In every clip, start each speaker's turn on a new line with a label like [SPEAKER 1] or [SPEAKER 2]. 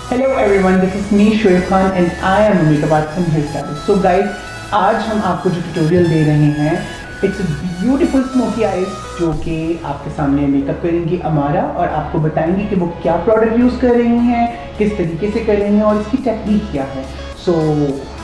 [SPEAKER 1] Hello everyone, this is me Shoaib Khan and I am a makeup artist and hairstylist. So guys, आज हम आपको जो tutorial दे रहे हैं, इट्स ब्यूटीफुल स्मोकी आइज जो कि आपके सामने मेकअप करेंगी अमारा और आपको बताएंगी कि वो क्या प्रोडक्ट यूज़ कर रही हैं, किस तरीके से कर रही हैं और इसकी टेक्निक क्या है। सो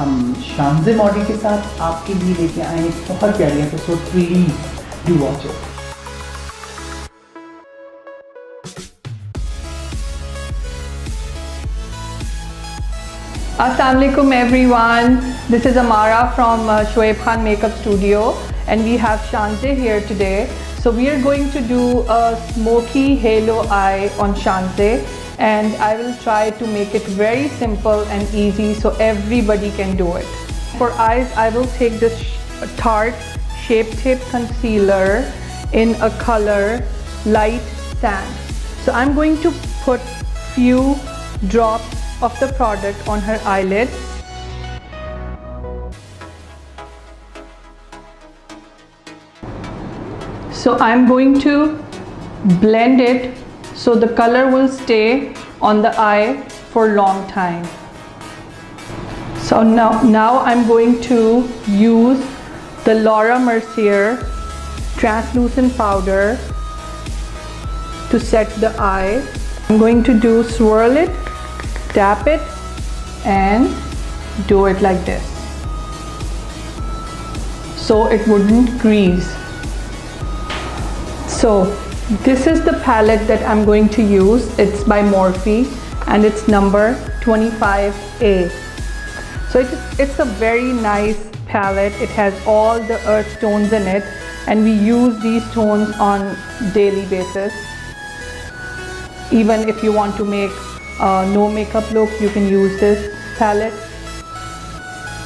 [SPEAKER 1] हम शानज़े मॉडल के साथ आपके लिए लेके आए एक बहुत प्यारी episode, please do watch it.
[SPEAKER 2] Assalamualaikum everyone, this is Amara from Shoaib Khan Makeup Studio and we have Shanze here today. So we are going to do a smoky halo eye on Shanze and I will try to make it very simple and easy so everybody can do it. For eyes, I will take this Tarte Shape Tape Concealer in a color light sand. So I'm going to put few drops of the product on her eyelid. So I'm going to blend it so the color will stay on the eye for a long time. So now I'm going to use the Laura Mercier translucent powder to set the eye. I'm going to swirl it, tap it and do it like this so it wouldn't grease. So this is the palette that I'm going to use. It's by Morphe and it's number 25A. So it's a very nice palette. It has all the earth tones in it and we use these tones on daily basis. Even if you want to make no makeup look, you can use this palette.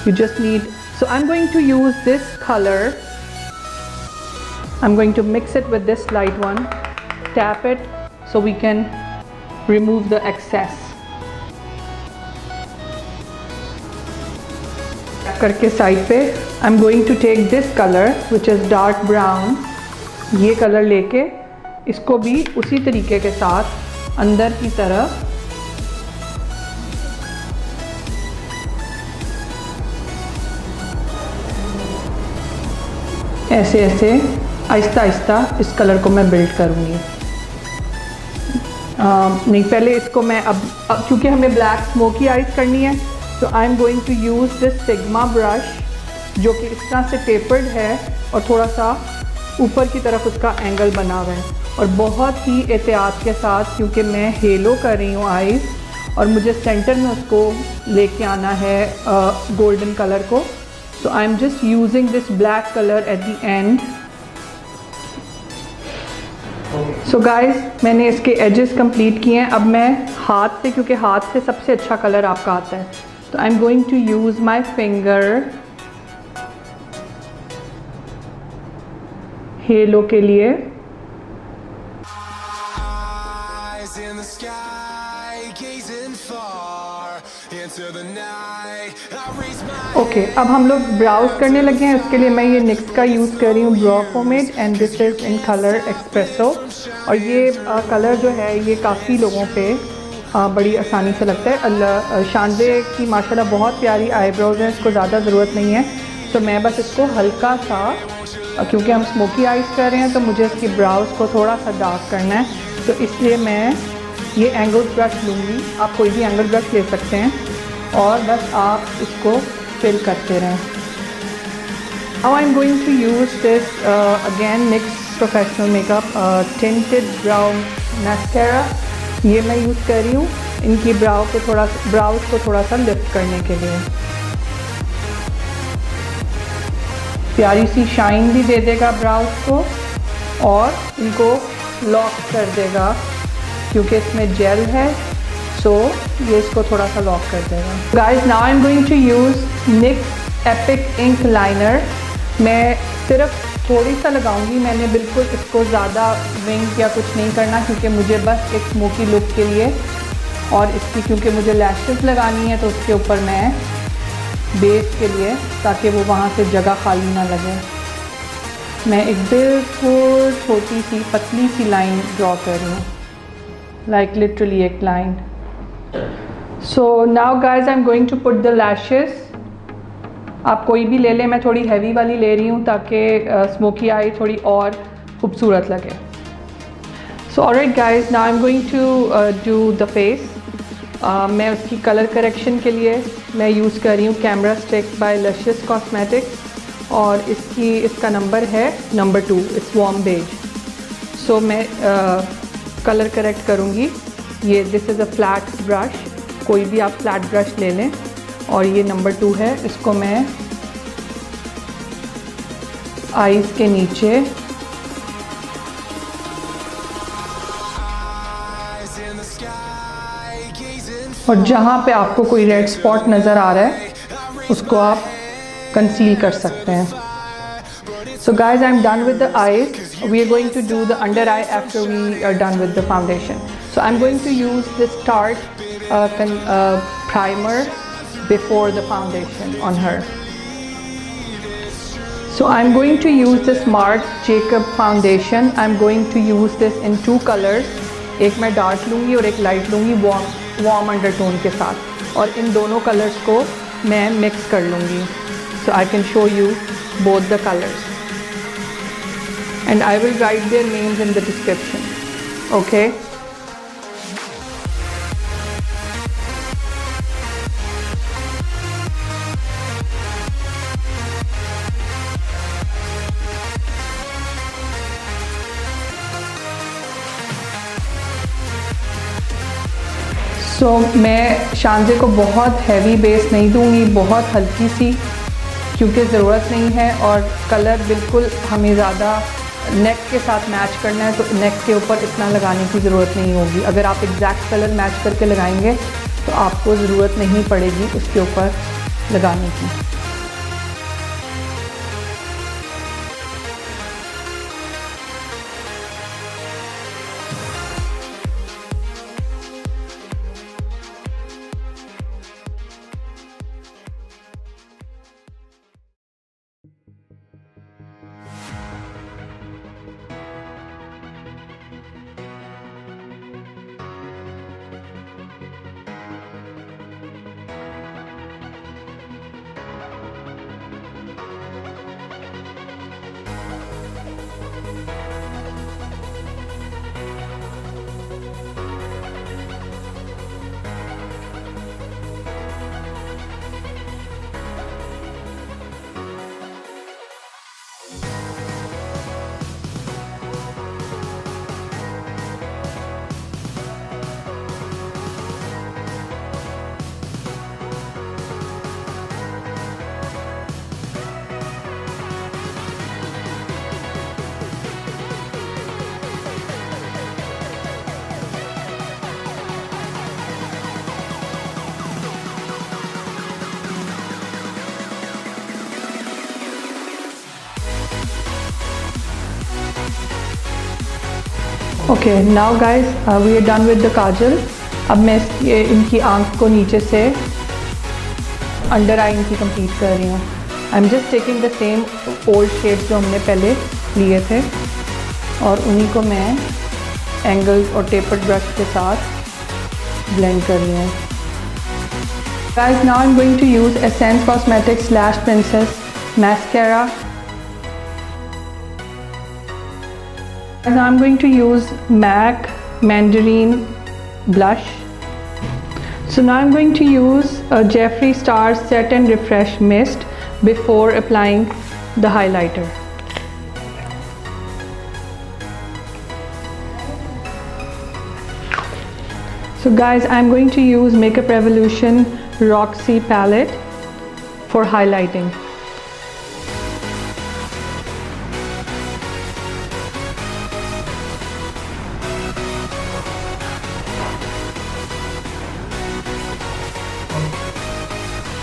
[SPEAKER 2] You just need, so I'm going to use this color. I'm going to mix it with this light one, tap it so we can remove the excess. करके side पे I'm going to take this color which is dark brown. ये colour लेके इसको भी उसी तरीके के साथ अंदर की तरफ ऐसे ऐसे आहिस्ता आहिस्ता इस कलर को मैं बिल्ड करूँगी। नहीं, पहले इसको मैं अब क्योंकि हमें ब्लैक स्मोकी आइज करनी है तो I am going to use this sigma brush जो कि इस तरह से टेपर्ड है और थोड़ा सा ऊपर की तरफ उसका एंगल बना हुआ है और बहुत ही एहतियात के साथ, क्योंकि मैं हेलो कर रही हूँ आइज़ और मुझे सेंटर में उसको लेके आना है गोल्डन कलर को। So I'm just using this black color at the end. So guys, मैंने इसके edges complete किए हैं। अब मैं हाथ से, क्योंकि हाथ से सबसे अच्छा कलर आपका आता है, तो I'm going to use my finger halo के लिए। ओके, अब हम लोग ब्राउज करने लगे हैं। उसके लिए मैं ये निक्स का यूज़ कर रही हूँ brow pomade and this is in colour espresso. और ये कलर जो है ये काफ़ी लोगों पे बड़ी आसानी से लगता है। शानजे की माशाल्लाह बहुत प्यारी आईब्रोज हैं, इसको ज़्यादा ज़रूरत नहीं है। तो मैं बस इसको हल्का सा, क्योंकि हम स्मोकी आइज कर रहे हैं तो मुझे इसकी ब्राउज को थोड़ा सा डार्क करना है, तो इसलिए मैं ये एंगल ब्रश लूँगी। आप कोई भी एंगल ब्रश ले सकते हैं और बस आप इसको फिल करते रहें। Now I'm going to use this again NYX Professional Makeup Tinted Brow Mascara। ये मैं यूज़ कर रही हूँ इनकी ब्राउज को थोड़ा सा लिफ्ट करने के लिए। प्यारी सी शाइन भी दे देगा ब्राउज को और इनको लॉक कर देगा क्योंकि इसमें जेल है, सो ये इसको थोड़ा सा लॉक कर देगा। Guys, now I am going to use NYX epic ink liner. मैं सिर्फ थोड़ी सा लगाऊंगी, मैंने बिल्कुल इसको ज़्यादा विंग या कुछ नहीं करना क्योंकि मुझे बस एक स्मोकी लुक के लिए और इसकी, क्योंकि मुझे लैशेस लगानी है तो उसके ऊपर मैं बेस के लिए, ताकि वो वहाँ से जगह खाली ना लगे, मैं एक बिल्कुल छोटी सी पतली सी लाइन ड्रॉ कर रही हूँ, लाइक लिटरली एक line. So now guys I'm going to put the lashes. आप कोई भी ले लें, मैं थोड़ी हैवी वाली ले रही हूँ ताकि स्मोकी आई थोड़ी और खूबसूरत लगे. So alright guys, now I'm going to do the face. मैं उसकी कलर करेक्शन के लिए मैं यूज़ कर रही हूँ camera stick by luscious cosmetics और इसका नंबर है number 2. It's warm beige. So मैं कलर करेक्ट करूँगी. ये this is a flat brush, कोई भी आप फ्लैट ब्रश ले लें और ये नंबर 2 है. इसको मैं आईज़ के नीचे और जहाँ पे आपको कोई रेड स्पॉट नज़र आ रहा है उसको आप कंसील कर सकते हैं. So guys, I'm done with the eyes. We are going to do the under eye after we are done with the foundation. So I'm going to use this Tarte primer before the foundation on her. So I'm going to use this Marc Jacob foundation. I'm going to use this in 2 colors. एक मैं dark लूँगी और एक light लूँगी warm undertone के साथ, और इन दोनों कलर्स को मैं मिक्स कर लूँगी. So I can show you both the colors and I will write their names in the description. Okay. सो मैं शांजे को बहुत हैवी बेस नहीं दूंगी, बहुत हल्की सी, क्योंकि ज़रूरत नहीं है और कलर बिल्कुल हमें ज़्यादा नेक के साथ मैच करना है, तो नेक के ऊपर इतना लगाने की ज़रूरत नहीं होगी. अगर आप एग्जैक्ट कलर मैच करके लगाएंगे तो आपको ज़रूरत नहीं पड़ेगी उसके ऊपर लगाने की. Okay now guys we are done with the kajal. अब मैं इनकी आंख को नीचे से अंडर आई इनकी कंप्लीट कर रही हूँ. I am just taking the same old shades जो हमने पहले लिए थे और उन्हीं को मैं एंगल्स और टेपर्ड ब्रश के साथ ब्लेंड कर रही हूँ. Guys now I am going to use essence cosmetics lash princess mascara. And I'm going to use MAC Mandarin blush. So now I'm going to use a Jeffree Star Set and Refresh Mist before applying the highlighter. So guys, I'm going to use Makeup Revolution Roxy palette for highlighting.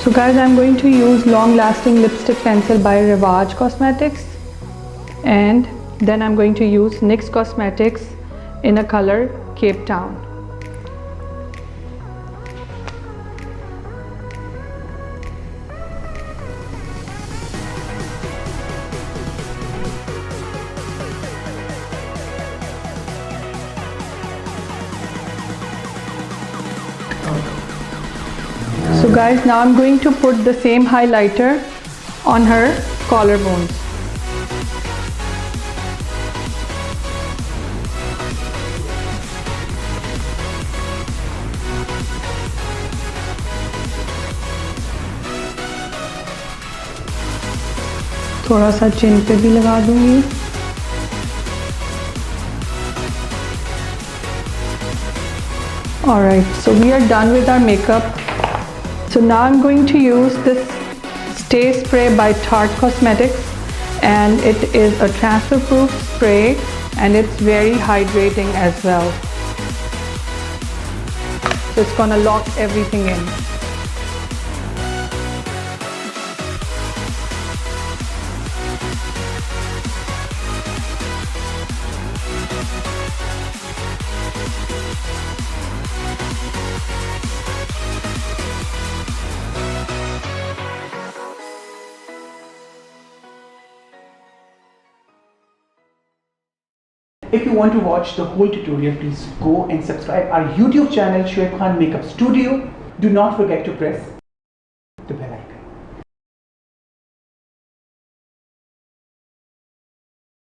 [SPEAKER 2] So guys, I'm going to use Long Lasting Lipstick Pencil by Rivage Cosmetics, and then I'm going to use NYX Cosmetics in a color Cape Town. guys, now I'm going to put the same highlighter on her collarbones. थोड़ा सा चिन पे भी लगा दूंगी. Alright, so we are done with our makeup. So now I'm going to use this Stay Spray by Tarte Cosmetics, and it is a transfer proof spray and it's very hydrating as well. So it's gonna lock everything in.
[SPEAKER 1] If you want to watch the whole tutorial, please go and subscribe our YouTube channel Shoaib Khan Makeup Studio. Do not forget to press the bell icon.